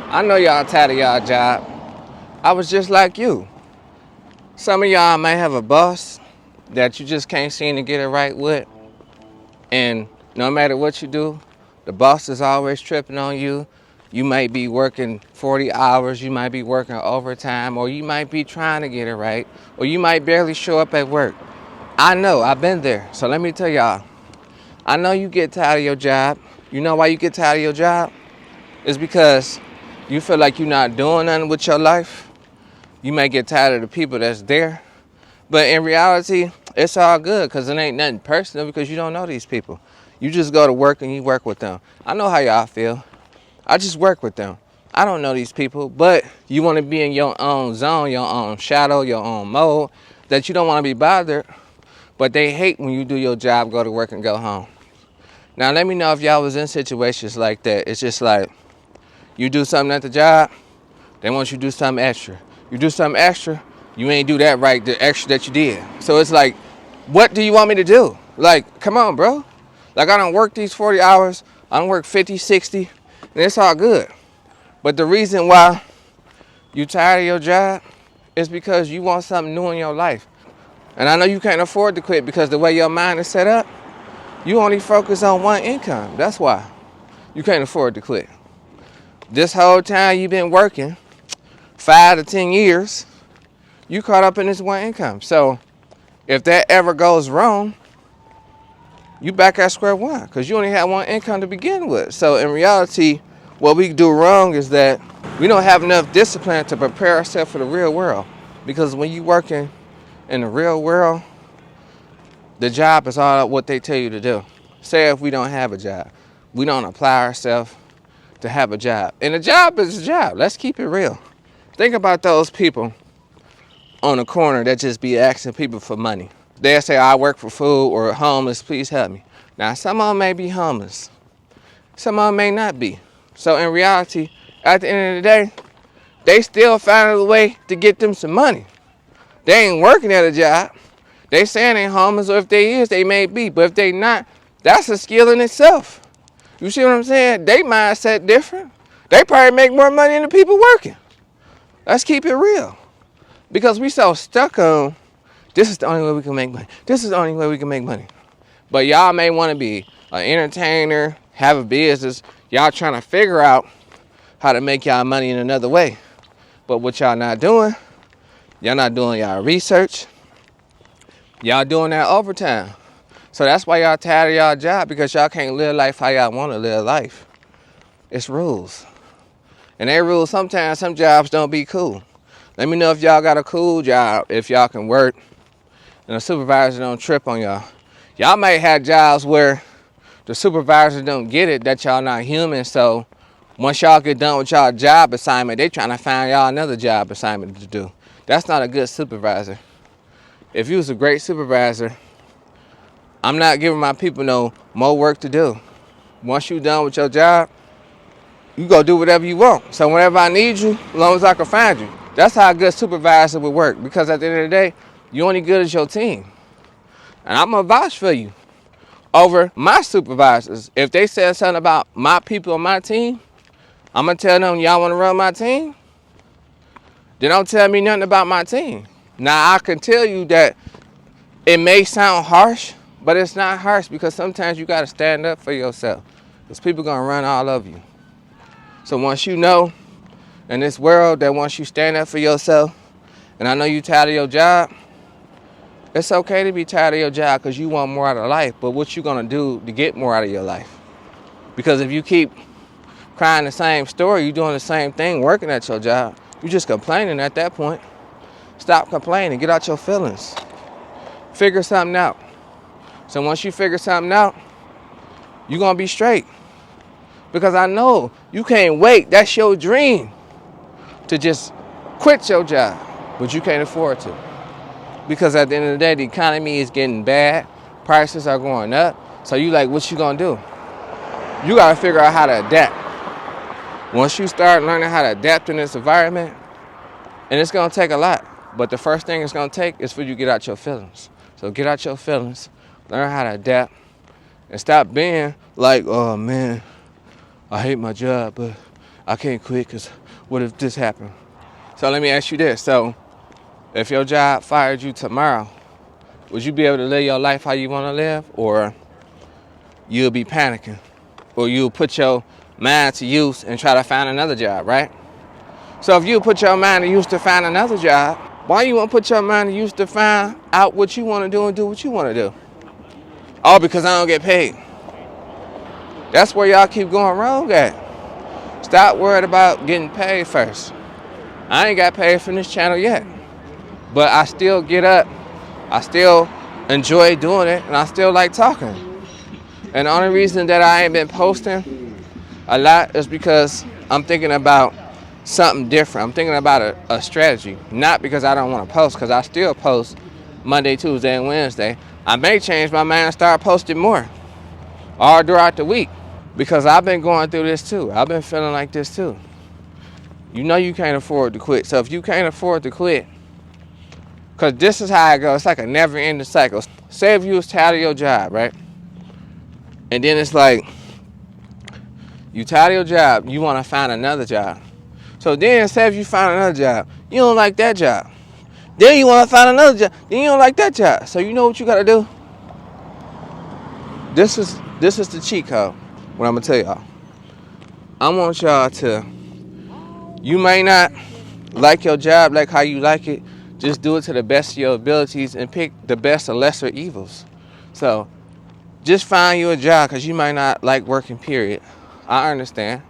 I know y'all tired of y'all job. I was just like you. Some of y'all may have a boss that you just can't seem to get it right with. And no matter what you do, the boss is always tripping on you. You might be working 40 hours, you might be working overtime, or you might be trying to get it right, or you might barely show up at work. I know, I've been there. So let me tell y'all, I know you get tired of your job. You know why you get tired of your job? It's because you feel like you're not doing nothing with your life. You may get tired of the people that's there. But in reality, it's all good because it ain't nothing personal because you don't know these people. You just go to work and you work with them. I know how y'all feel. I just work with them. I don't know these people, but you want to be in your own zone, your own shadow, your own mode, that you don't want to be bothered, but they hate when you do your job, go to work and go home. Now let me know if y'all was in situations like that. It's just like you do something at the job, they want you to do something extra. You do something extra, you ain't do that right, the extra that you did. So it's like, what do you want me to do? Like, come on, bro. Like, I don't work these 40 hours. I don't work 50, 60, and it's all good. But the reason why you tired of your job is because you want something new in your life. And I know you can't afford to quit because the way your mind is set up, you only focus on one income. That's why you can't afford to quit. This whole time you've been working, 5 to 10 years, you caught up in this one income. So if that ever goes wrong, you back at square one because you only had one income to begin with. So in reality, what we do wrong is that we don't have enough discipline to prepare ourselves for the real world. Because when you working in the real world, the job is all what they tell you to do. Say if we don't have a job, we don't apply ourselves to have a job. And a job is a job. Let's keep it real. Think about those people on the corner that just be asking people for money. They'll say, I work for food or homeless, please help me. Now, some of them may be homeless. Some of them may not be. So in reality, at the end of the day, they still find a way to get them some money. They ain't working at a job. They saying they homeless, or if they is, they may be. But if they not, that's a skill in itself. You see what I'm saying? They mindset different. They probably make more money than the people working. Let's keep it real. Because we so stuck on, this is the only way we can make money. This is the only way we can make money. But y'all may want to be an entertainer, have a business. Y'all trying to figure out how to make y'all money in another way. But what y'all not doing, y'all not doing y'all research. Y'all doing that overtime. So that's why y'all tired of y'all job, because y'all can't live life how y'all want to live life. It's rules. And they rules, sometimes some jobs don't be cool. Let me know if y'all got a cool job, if y'all can work, and the supervisor don't trip on y'all. Y'all may have jobs where the supervisor don't get it, that y'all not human, so once y'all get done with y'all job assignment, they trying to find y'all another job assignment to do. That's not a good supervisor. If you was a great supervisor, I'm not giving my people no more work to do. Once you done with your job, you go do whatever you want. So whenever I need you, as long as I can find you. That's how a good supervisor would work. Because at the end of the day, you're only good as your team. And I'm going to vouch for you over my supervisors. If they said something about my people on my team, I'm going to tell them, y'all want to run my team? Then don't tell me nothing about my team. Now, I can tell you that it may sound harsh, but it's not harsh, because sometimes you got to stand up for yourself. Because people going to run all over you. So once you know in this world that once you stand up for yourself, and I know you tired of your job, it's okay to be tired of your job because you want more out of life. But what you going to do to get more out of your life? Because if you keep crying the same story, you're doing the same thing, working at your job, you're just complaining at that point. Stop complaining. Get out your feelings. Figure something out. So once you figure something out, you're going to be straight. Because I know you can't wait. That's your dream, to just quit your job. But you can't afford to. Because at the end of the day, the economy is getting bad. Prices are going up. So you like, what you going to do? You got to figure out how to adapt. Once you start learning how to adapt in this environment, and it's going to take a lot. But the first thing it's going to take is for you to get out your feelings. So get out your feelings. Learn how to adapt. And stop being like, oh, man, I hate my job, but I can't quit because what if this happened? So let me ask you this. So if your job fired you tomorrow, would you be able to live your life how you want to live? Or you'll be panicking? Or you'll put your mind to use and try to find another job, right? So if you put your mind to use to find another job, why you want to put your mind to use to find out what you want to do and do what you want to do? Oh, because I don't get paid. That's where y'all keep going wrong at. Stop worried about getting paid first. I ain't got paid from this channel yet, but I still get up. I still enjoy doing it, and I still like talking. And the only reason that I ain't been posting a lot is because I'm thinking about something different. I'm thinking about a strategy, not because I don't want to post, because I still post Monday, Tuesday, and Wednesday. I may change my mind and start posting more all throughout the week, because I've been going through this too. I've been feeling like this too. You know you can't afford to quit. So if you can't afford to quit, because this is how it goes. It's like a never-ending cycle. Say if you was tired of your job, right? And then it's like, you tired of your job, you want to find another job. So then say if you find another job, you don't like that job. Then you want to find another job, then you don't like that job. So you know what you got to do? This is the cheat code, what I'm going to tell y'all. I want y'all to, you may not like your job like how you like it. Just do it to the best of your abilities and pick the best of lesser evils. So just find you a job, because you might not like working, period. I understand.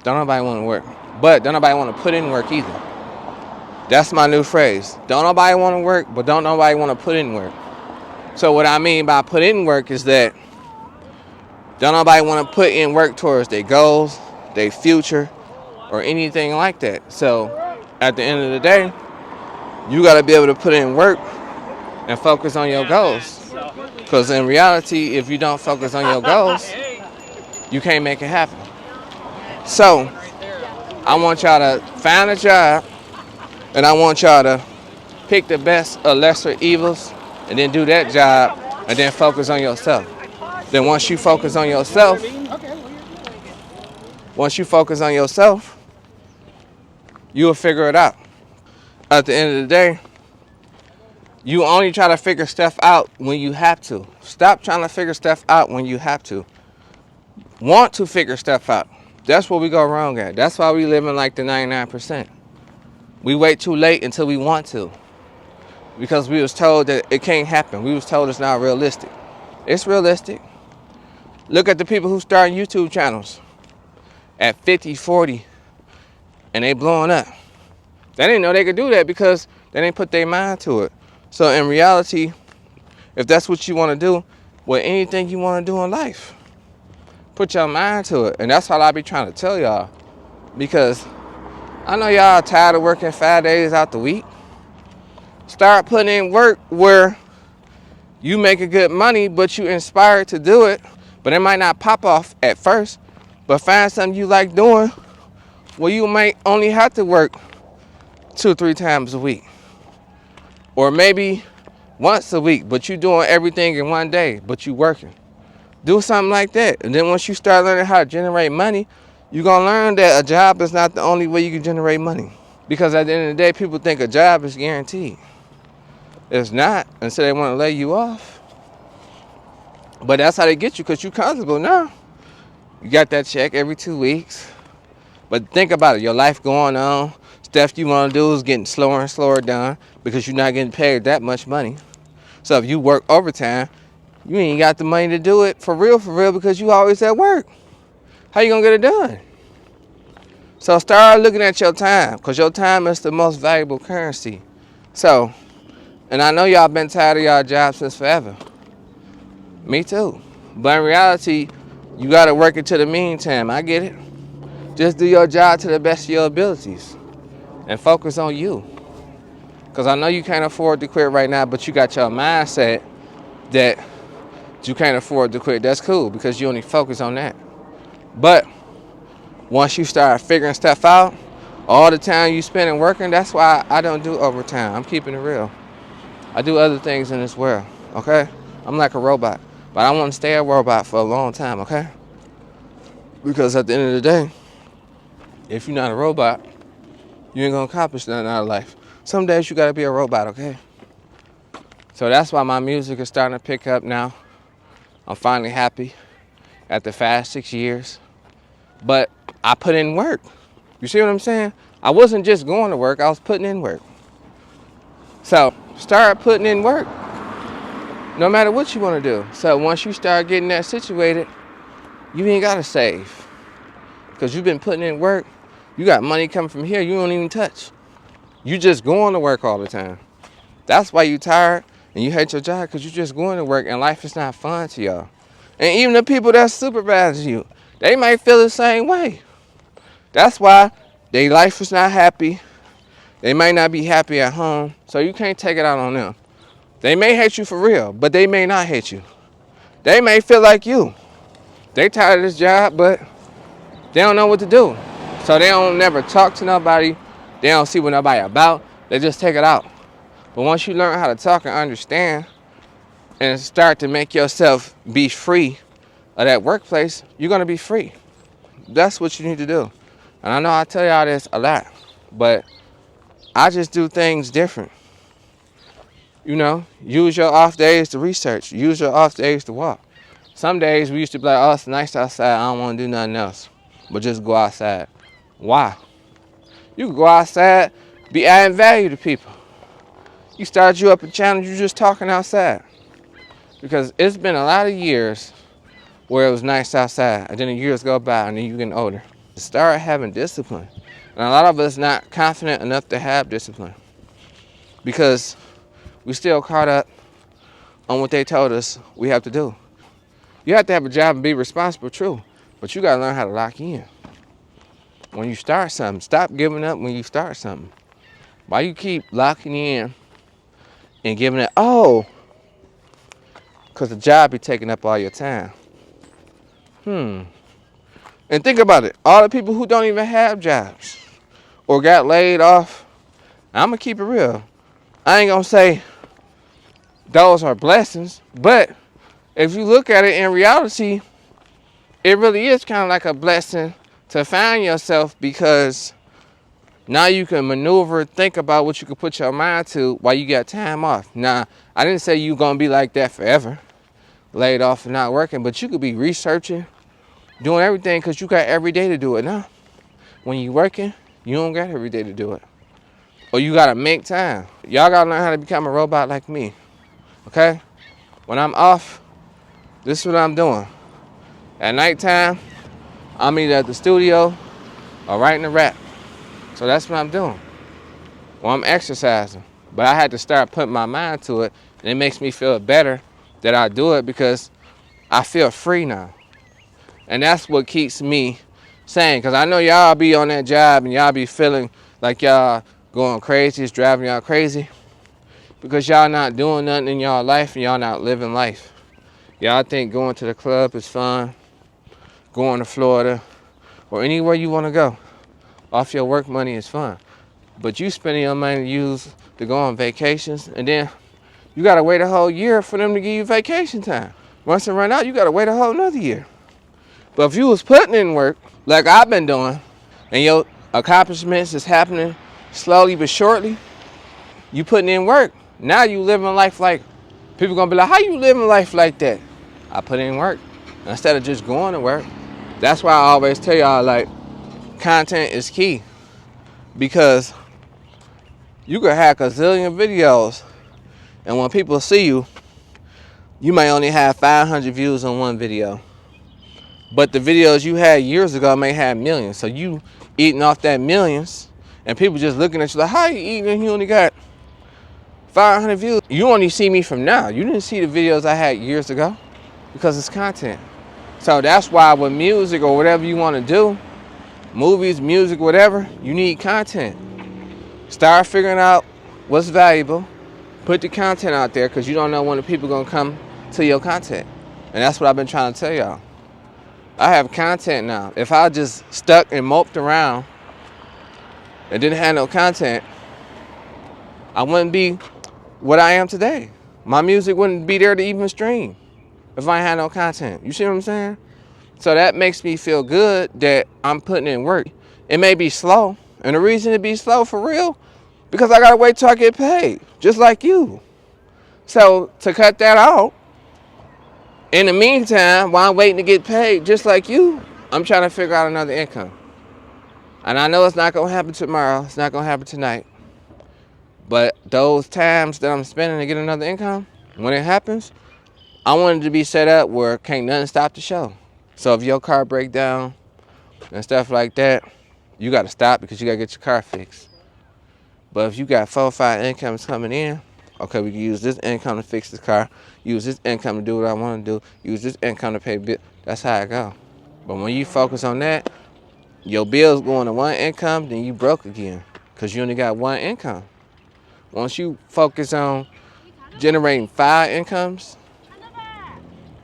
Don't nobody want to work. But don't nobody want to put in work either. That's my new phrase. Don't nobody want to work, but don't nobody want to put in work. So what I mean by put in work is that don't nobody want to put in work towards their goals, their future, or anything like that. So at the end of the day, you got to be able to put in work and focus on your goals. Because in reality, if you don't focus on your goals, you can't make it happen. So I want y'all to find a job, and I want y'all to pick the best of lesser evils, and then do that job, and then focus on yourself. Then once you focus on yourself, you'll figure it out. At the end of the day, you only try to figure stuff out when you have to. Stop trying to figure stuff out when you have to. Want to figure stuff out. That's where we go wrong at. That's why we live in like the 99%. We wait too late until we want to, because we was told that it can't happen. We was told it's not realistic. It's realistic. Look at the people who start YouTube channels at 50, 40, and they blowing up. They didn't know they could do that because they didn't put their mind to it. So in reality, if that's what you want to do, with anything you want to do in life, put your mind to it. And that's all I be trying to tell y'all, because I know y'all are tired of working 5 days out the week. Start putting in work where you making good money, but you inspired to do it. But it might not pop off at first, but find something you like doing where you might only have to work 2-3 times a week. Or maybe once a week, but you doing everything in one day, but you working. Do something like that. And then once you start learning how to generate money, you're going to learn that a job is not the only way you can generate money. Because at the end of the day, people think a job is guaranteed. It's not, until they want to lay you off. But that's how they get you, because you're comfortable now. You got that check every 2 weeks. But think about it. Your life going on. Stuff you want to do is getting slower and slower done because you're not getting paid that much money. So if you work overtime, you ain't got the money to do it for real, because you always at work. How you going to get it done? So start looking at your time, because your time is the most valuable currency. So, and I know y'all been tired of y'all jobs since forever. Me too. But in reality, you got to work it to the meantime. I get it. Just do your job to the best of your abilities and focus on you. Because I know you can't afford to quit right now, but you got your mindset that you can't afford to quit. That's cool, because you only focus on that. But once you start figuring stuff out, all the time you spending working, that's why I don't do overtime. I'm keeping it real. I do other things in this world, okay? I'm like a robot. But I want to stay a robot for a long time, okay? Because at the end of the day, If you're not a robot, you ain't gonna accomplish nothing out of life. Some days you gotta be a robot, okay? So that's why my music is starting to pick up now. I'm finally happy after 5-6 years. But I put in work. You see what I'm saying? I wasn't just going to work, I was putting in work. So start putting in work, no matter what you want to do. So once you start getting that situated, you ain't got to save. Because you've been putting in work. You got money coming from here you don't even touch. You just going to work all the time. That's why you tired and you hate your job, because you just going to work and life is not fun to y'all. And even the people that supervise you, they might feel the same way. That's why their life is not happy. They might not be happy at home, so you can't take it out on them. They may hate you for real, but they may not hate you. They may feel like you. They tired of this job, but they don't know what to do. So they don't never talk to nobody. They don't see what nobody about. They just take it out. But once you learn how to talk and understand and start to make yourself be free of that workplace, you're going to be free. That's what you need to do. And I know I tell y'all this a lot, but I just do things different. You know, use your off days to research. Use your off days to walk. Some days we used to be like, oh, it's nice outside. I don't want to do nothing else but just go outside. Why? You can go outside, be adding value to people. You start you up a challenge, you just talking outside. Because it's been a lot of years where it was nice outside, and then the years go by and then you getting older. Start having discipline. And a lot of us not confident enough to have discipline. Because we still caught up on what they told us we have to do. You have to have a job and be responsible, true. But you got to learn how to lock in. When you start something, stop giving up when you start something. Why you keep locking in and giving it, because the job be taking up all your time. And think about it. All the people who don't even have jobs or got laid off, I'm going to keep it real. I ain't going to say those are blessings, but if you look at it in reality, it really is kind of like a blessing to find yourself, because now you can maneuver, think about what you can put your mind to while you got time off. Now, I didn't say you're going to be like that forever, laid off and not working, but you could be researching, doing everything, because you got every day to do it now. When you working, you don't got every day to do it. Or you got to make time. Y'all got to learn how to become a robot like me, okay? When I'm off, this is what I'm doing. At nighttime, I'm either at the studio or writing a rap. So that's what I'm doing. Well, I'm exercising. But I had to start putting my mind to it, and it makes me feel better that I do it, because I feel free now. And that's what keeps me sane, because I know y'all be on that job and y'all be feeling like y'all going crazy, it's driving y'all crazy, because y'all not doing nothing in y'all life and y'all not living life. Y'all think going to the club is fun, going to Florida, or anywhere you want to go off your work money is fun. But you spending your money to go on vacations, and then you got to wait a whole year for them to give you vacation time. Once it run out, you got to wait a whole nother year. But if you was putting in work, like I've been doing, and your accomplishments is happening slowly but surely, you putting in work. Now you living life like, people gonna be like, how you living life like that? I put in work instead of just going to work. That's why I always tell y'all, like, content is key, because you could have a zillion videos, and when people see you, you may only have 500 views on one video, but the videos you had years ago may have millions. So you eating off that millions, and people just looking at you like, how you eating and you only got 500 views? You only see me from now. You didn't see the videos I had years ago, because it's content. So that's why with music or whatever you want to do, movies, music, whatever, you need content. Start figuring out what's valuable. Put the content out there, because you don't know when the people going to come to your content. And that's what I've been trying to tell y'all. I have content now. If I just stuck and moped around and didn't have no content, I wouldn't be what I am today. My music wouldn't be there to even stream if I had no content. You see what I'm saying? So that makes me feel good that I'm putting in work. It may be slow, and the reason it be slow for real, because I gotta wait till I get paid, just like you. So to cut that out, in the meantime, while I'm waiting to get paid, just like you, I'm trying to figure out another income. And I know it's not gonna happen tomorrow, it's not gonna happen tonight. But those times that I'm spending to get another income, when it happens, I want it to be set up where can't nothing stop the show. So if your car break down and stuff like that, you got to stop because you got to get your car fixed. But if you got 4 or 5 incomes coming in, okay, we can use this income to fix this car, use this income to do what I want to do, use this income to pay bills. That's how it go. But when you focus on that, your bills going to one income, then you broke again because you only got one income. Once you focus on generating 5 incomes,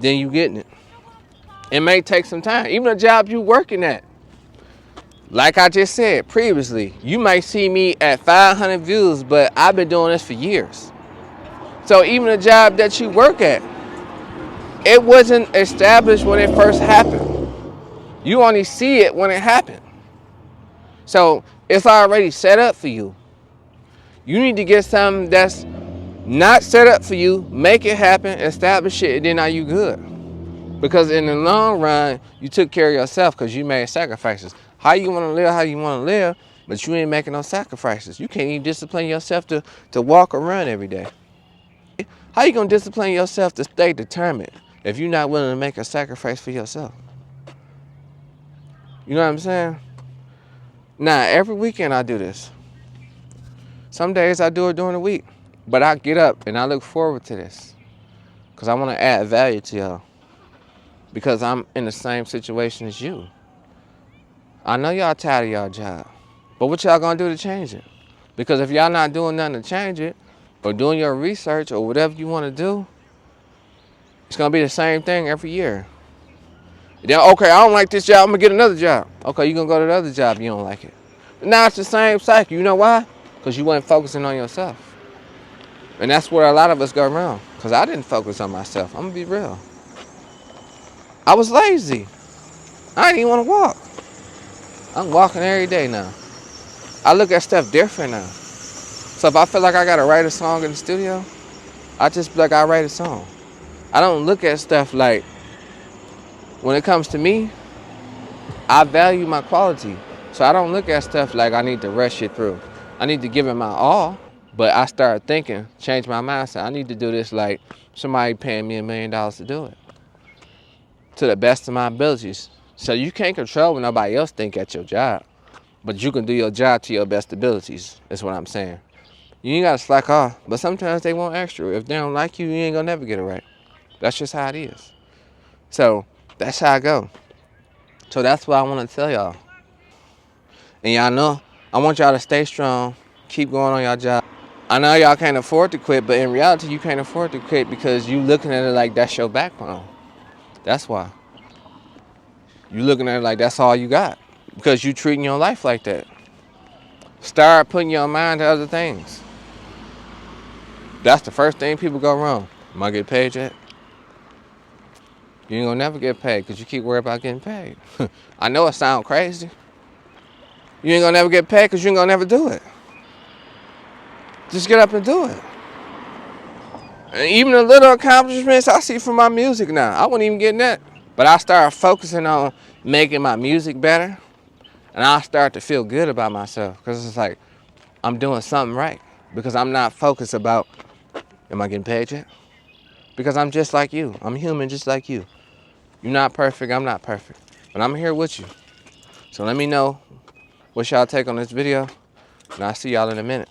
then you getting it. It may take some time. Even the job you working at. Like I just said previously, you might see me at 500 views, but I've been doing this for years. So even the job that you work at, it wasn't established when it first happened. You only see it when it happened. So it's already set up for you. You need to get something that's not set up for you, make it happen, establish it, and then now you good. Because in the long run, you took care of yourself because you made sacrifices. How you want to live, how you want to live, but you ain't making no sacrifices. You can't even discipline yourself to walk or run every day. How you going to discipline yourself to stay determined if you're not willing to make a sacrifice for yourself? You know what I'm saying? Now, every weekend I do this. Some days I do it during the week. But I get up and I look forward to this because I want to add value to y'all because I'm in the same situation as you. I know y'all tired of y'all job, but what y'all gonna do to change it? Because if y'all not doing nothing to change it or doing your research or whatever you want to do, it's gonna be the same thing every year. Then, okay, I don't like this job, I'm gonna get another job. Okay, you're gonna go to the other job, you don't like it. But now it's the same cycle. You know why? Because you weren't focusing on yourself. And that's where a lot of us go wrong. Because I didn't focus on myself. I'm going to be real. I was lazy. I didn't even want to walk. I'm walking every day now. I look at stuff different now. So if I feel like I got to write a song in the studio, I just be like, I write a song. I don't look at stuff like, when it comes to me, I value my quality. So I don't look at stuff like I need to rush it through. I need to give it my all. But I started thinking, change my mindset. I need to do this like somebody paying me $1 million to do it. To the best of my abilities. So you can't control what nobody else think at your job. But you can do your job to your best abilities. That's what I'm saying. You ain't got to slack off. But sometimes they want extra. If they don't like you, you ain't going to never get it right. That's just how it is. So that's how I go. So that's what I want to tell y'all. And y'all know, I want y'all to stay strong. Keep going on your job. I know y'all can't afford to quit, but in reality, you can't afford to quit because you looking at it like that's your backbone. That's why. You looking at it like that's all you got because you treating your life like that. Start putting your mind to other things. That's the first thing people go wrong. Am I getting paid yet? You ain't gonna never get paid because you keep worrying about getting paid. I know it sounds crazy. You ain't gonna never get paid because you ain't gonna never do it. Just get up and do it. And even the little accomplishments I see from my music now, I wasn't even getting that. But I started focusing on making my music better. And I started to feel good about myself. Because it's like, I'm doing something right. Because I'm not focused about, am I getting paid yet? Because I'm just like you. I'm human just like you. You're not perfect, I'm not perfect. But I'm here with you. So let me know what y'all take on this video. And I'll see y'all in a minute.